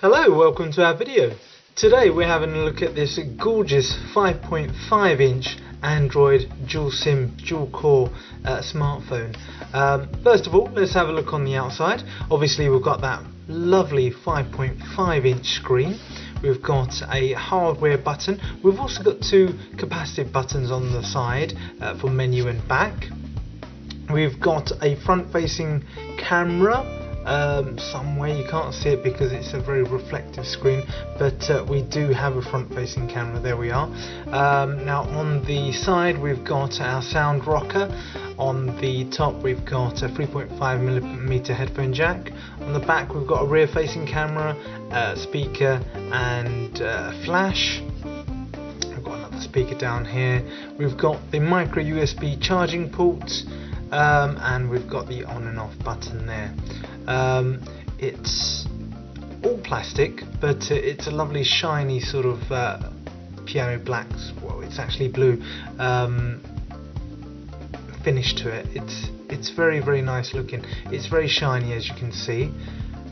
Hello, welcome to our video. Today we're having a look at this gorgeous 5.5 inch Android dual SIM dual core smartphone. First of all, let's have a look on the outside. Obviously we've got that lovely 5.5 inch screen. We've got a hardware button. We've also got two capacitive buttons on the side for menu and back. We've got a front facing camera somewhere. You can't see it because it's a very reflective screen, but we do have a front facing camera. There we are. Now on the side we've got our sound rocker. On the top we've got a 3.5mm headphone jack. On the back we've got a rear facing camera, speaker and flash. I've got another speaker down here. We've got the micro USB charging port, and we've got the on and off button there. It's all plastic, but it's a lovely shiny sort of piano black, well it's actually blue, finish to it. It's very nice looking. It's very shiny, as you can see,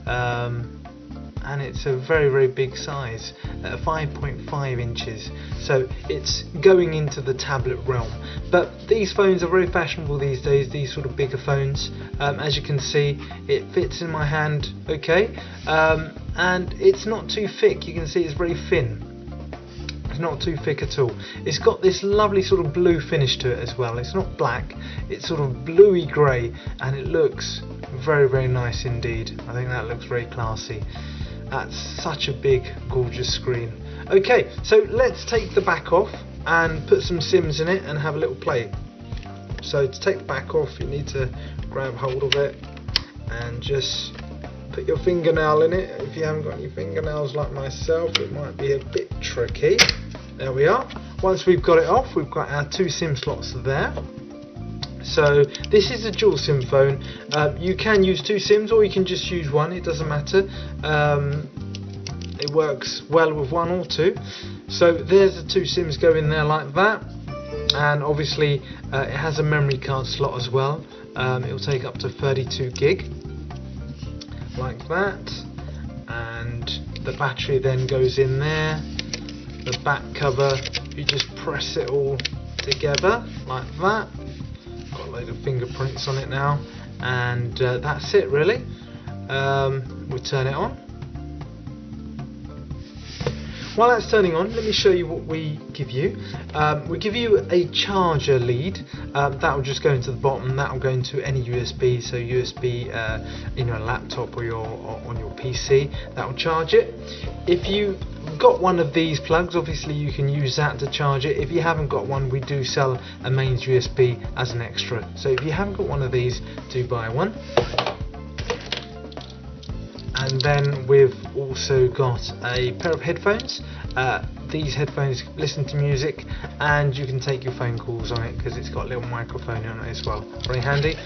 and it's a very big size, 5.5 inches, so it's going into the tablet realm. But these phones are very fashionable these days, these sort of bigger phones. As you can see, it fits in my hand okay, and it's not too thick. You can see it's very thin. It's not too thick at all. It's got this lovely sort of blue finish to it as well. It's not black, it's sort of bluey grey, and it looks very nice indeed. I think that looks very classy. That's such a big gorgeous screen. Okay, so let's take the back off and put some SIMs in it and have a little play. So to take the back off, you need to grab hold of it and just put your fingernail in it. If you haven't got any fingernails like myself, it might be a bit tricky. There we are. Once we've got it off, we've got our two SIM slots there. So this is a dual SIM phone. You can use two SIMs or you can just use one, it doesn't matter. It works well with one or two. So there's the two SIMs go in there like that, and obviously it has a memory card slot as well. It will take up to 32 gig like that, and the battery then goes in there. The back cover, you just press it all together like that. Got a load of fingerprints on it now, and that's it really. We'll turn it on. While that's turning on, let me show you what we give you. We give you a charger lead. That will just go into the bottom. That will go into any USB, so USB in your laptop or on your PC. That will charge it. If you got one of these plugs, obviously you can use that to charge it. If you haven't got one, we do sell a mains USB as an extra. So if you haven't got one of these, do buy one. And then we've also got a pair of headphones. These headphones listen to music, and you can take your phone calls on it because it's got a little microphone on it as well. Very handy.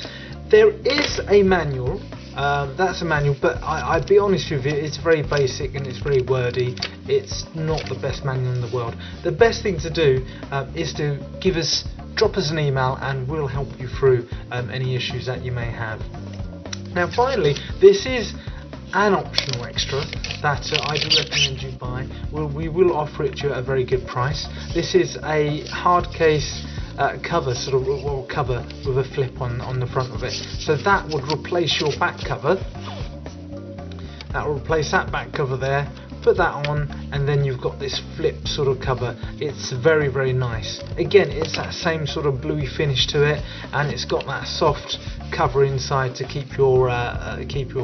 There is a manual. That's a manual, but I'd be honest with you, it's very basic and it's very wordy. It's not the best manual in the world. The best thing to do is to drop us an email, and we'll help you through any issues that you may have. Now finally, this is an optional extra that I do recommend you buy. We will offer it to you at a very good price. This is a hard case cover, sort of cover with a flip on the front of it. So that would replace your back cover. That will replace that back cover there. Put that on, and then you've got this flip sort of cover. It's very nice. Again, it's that same sort of bluey finish to it, and it's got that soft cover inside to keep your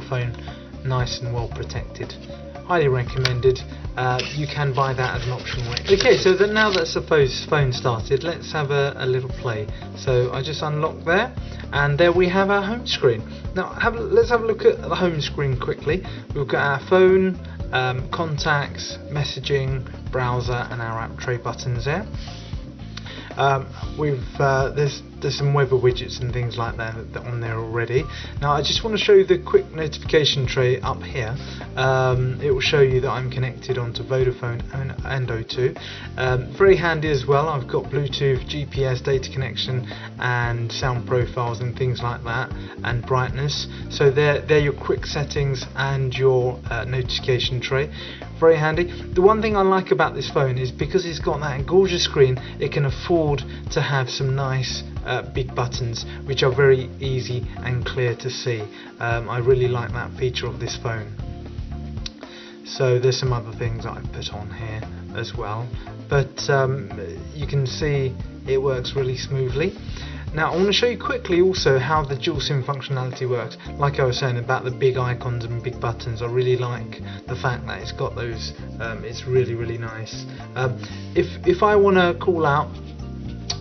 phone nice and well protected. Highly recommended. You can buy that as an optional. Okay, so now that's the phone started, let's have a little play. So I just unlock there, and there we have our home screen. Now let's have a look at the home screen quickly. We've got our phone, contacts, messaging, browser, and our app tray buttons there. There's there's some weather widgets and things like that on there already. Now I just want to show you the quick notification tray up here. It will show you that I'm connected onto Vodafone and O2. Very handy as well. I've got Bluetooth, GPS, data connection and sound profiles and things like that, and brightness. So they're your quick settings and your notification tray. Very handy. The one thing I like about this phone is because it's got that gorgeous screen, it can afford to have some nice big buttons which are very easy and clear to see. I really like that feature of this phone. So there's some other things that I've put on here as well, but you can see it works really smoothly. Now I want to show you quickly also how the dual SIM functionality works. Like I was saying about the big icons and big buttons, I really like the fact that it's got those. It's really nice. If I want to call out,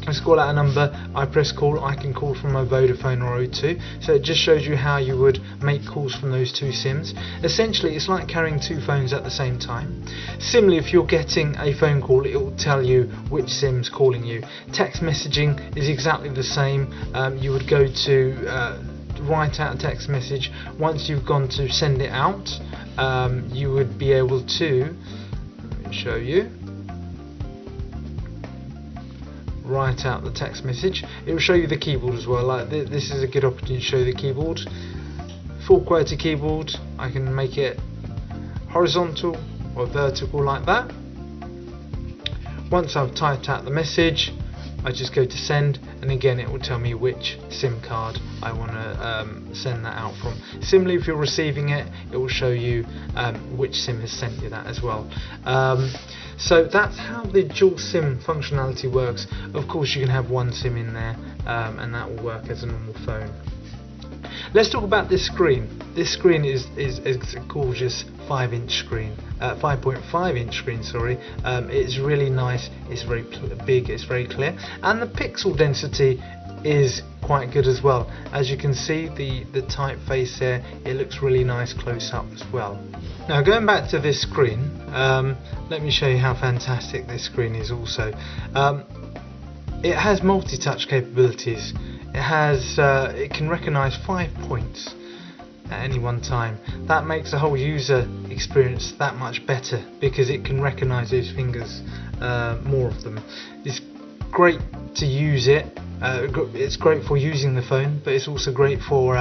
let's call out a number, I press call, I can call from a Vodafone or O2. So it just shows you how you would make calls from those two SIMs. Essentially it's like carrying two phones at the same time. Similarly, if you're getting a phone call, it will tell you which SIM's calling you. Text messaging is exactly the same. You would go to write out a text message. Once you've gone to send it out, you would be able to, let me show you, write out the text message. It will show you the keyboard as well. Like this is a good opportunity to show the keyboard. Full QWERTY keyboard. I can make it horizontal or vertical like that. Once I've typed out the message, I just go to send, and again it will tell me which SIM card I want to send that out from. Similarly, if you're receiving it, it will show you which SIM has sent you that as well. So that's how the dual SIM functionality works. Of course you can have one SIM in there and that will work as a normal phone. Let's talk about this screen. This screen is a gorgeous 5-inch screen, 5.5-inch screen, sorry. It's really nice, it's very big, it's very clear, and the pixel density is quite good as well. As you can see, the typeface there, it looks really nice close up as well. Now going back to this screen, let me show you how fantastic this screen is also. It has multi-touch capabilities. It can recognise 5 points at any one time. That makes the whole user experience that much better because it can recognise those fingers, more of them. It's great to use it. It's great for using the phone, but it's also great for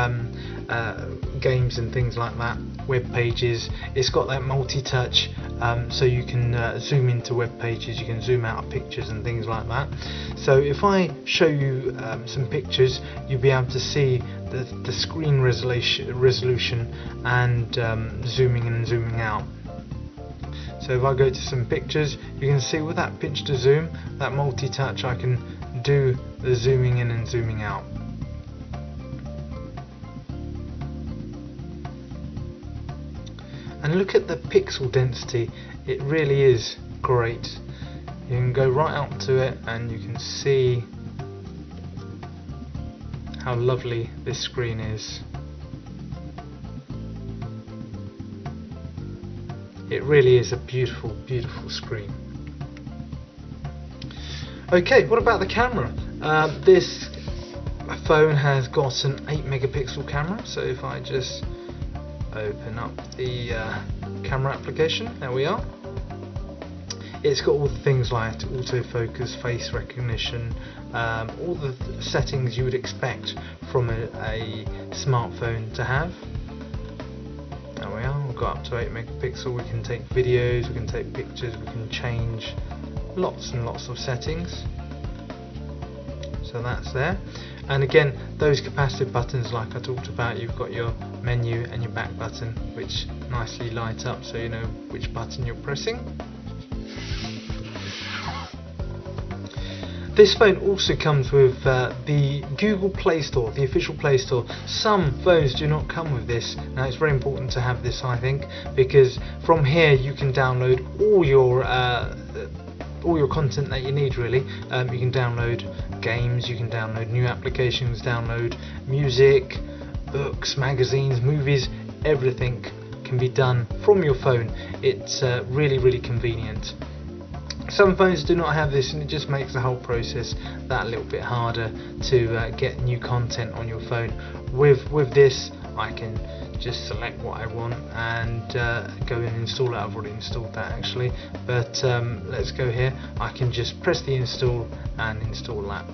games and things like that, web pages. It's got that multi-touch, so you can zoom into web pages, you can zoom out pictures and things like that. So if I show you some pictures, you'll be able to see the screen resolution and zooming in and zooming out. So if I go to some pictures, you can see with that pinch to zoom, that multi-touch, I can do the zooming in and zooming out. And look at the pixel density, it really is great. You can go right up to it and you can see how lovely this screen is. It really is a beautiful, beautiful screen. Okay, what about the camera? This phone has got an 8 megapixel camera, so if I just open up the camera application, there we are. It's got all the things like autofocus, face recognition, all the settings you would expect from a smartphone to have. There we are, we've got up to 8 megapixel, we can take videos, we can take pictures, we can change lots and lots of settings. So that's there. And again, those capacitive buttons like I talked about, you've got your menu and your back button which nicely light up so you know which button you're pressing. This phone also comes with the Google Play Store, the official Play Store. Some phones do not come with this. Now it's very important to have this, I think, because from here you can download all your content that you need really. You can download games, you can download new applications, download music, books, magazines, movies, everything can be done from your phone. It's really, really convenient. Some phones do not have this, and it just makes the whole process that little bit harder to get new content on your phone. With this, I can just select what I want and go and install it. I've already installed that actually, but let's go here. I can just press the install and install that.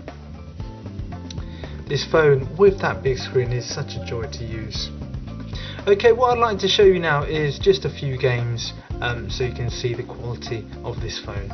This phone with that big screen is such a joy to use. Okay, what I'd like to show you now is just a few games so you can see the quality of this phone.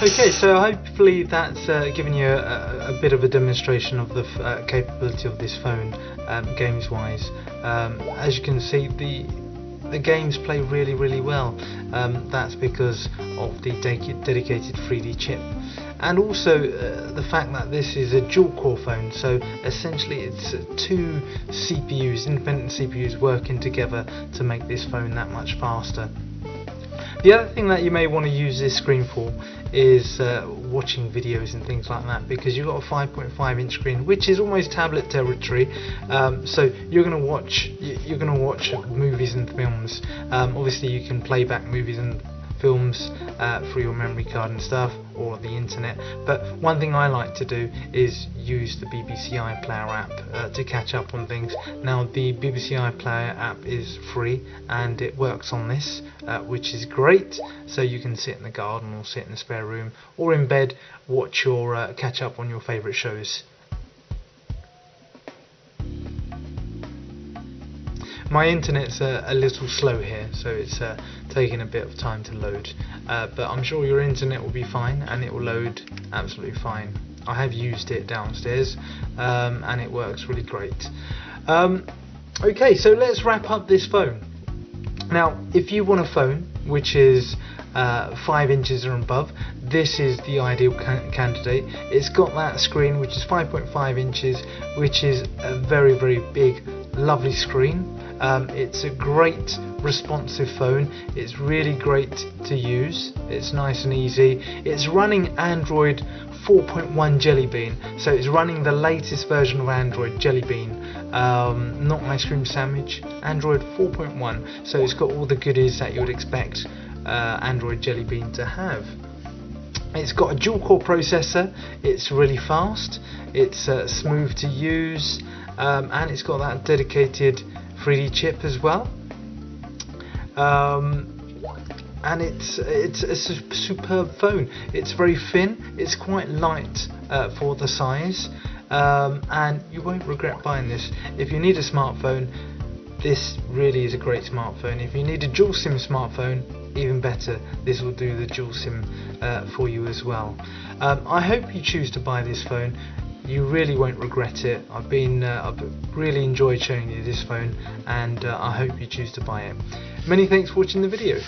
Okay, so hopefully that's given you a bit of a demonstration of the capability of this phone, games wise. As you can see, the games play really well. That's because of the dedicated 3D chip, and also the fact that this is a dual core phone, so essentially it's two CPUs, independent CPUs working together to make this phone that much faster. The other thing that you may want to use this screen for is watching videos and things like that, because you've got a 5.5-inch screen, which is almost tablet territory. So you're going to watch movies and films. Obviously, you can play back movies and films through your memory card and stuff, or the internet. But one thing I like to do is use the BBC iPlayer app to catch up on things. Now, the BBC iPlayer app is free and it works on this, which is great. So you can sit in the garden or sit in the spare room or in bed, watch your catch up on your favourite shows. My internet's a little slow here, so it's taking a bit of time to load, but I'm sure your internet will be fine and it will load absolutely fine. I have used it downstairs and it works really great. Okay, so let's wrap up this phone. Now, if you want a phone which is 5 inches or above, this is the ideal candidate. It's got that screen which is 5.5 inches, which is a very big, lovely screen. It's a great responsive phone. It's really great to use. It's nice and easy. It's running Android 4.1 Jelly Bean, so it's running the latest version of Android Jelly Bean, not Ice Cream Sandwich, Android 4.1. So it's got all the goodies that you would expect Android Jelly Bean to have. It's got a dual core processor. It's really fast. It's smooth to use, and it's got that dedicated 3D chip as well, and it's a superb phone. It's very thin, it's quite light for the size, and you won't regret buying this. If you need a smartphone, this really is a great smartphone. If you need a dual SIM smartphone, even better, this will do the dual SIM for you as well. I hope you choose to buy this phone. You really won't regret it. I've really enjoyed showing you this phone, and I hope you choose to buy it. Many thanks for watching the video.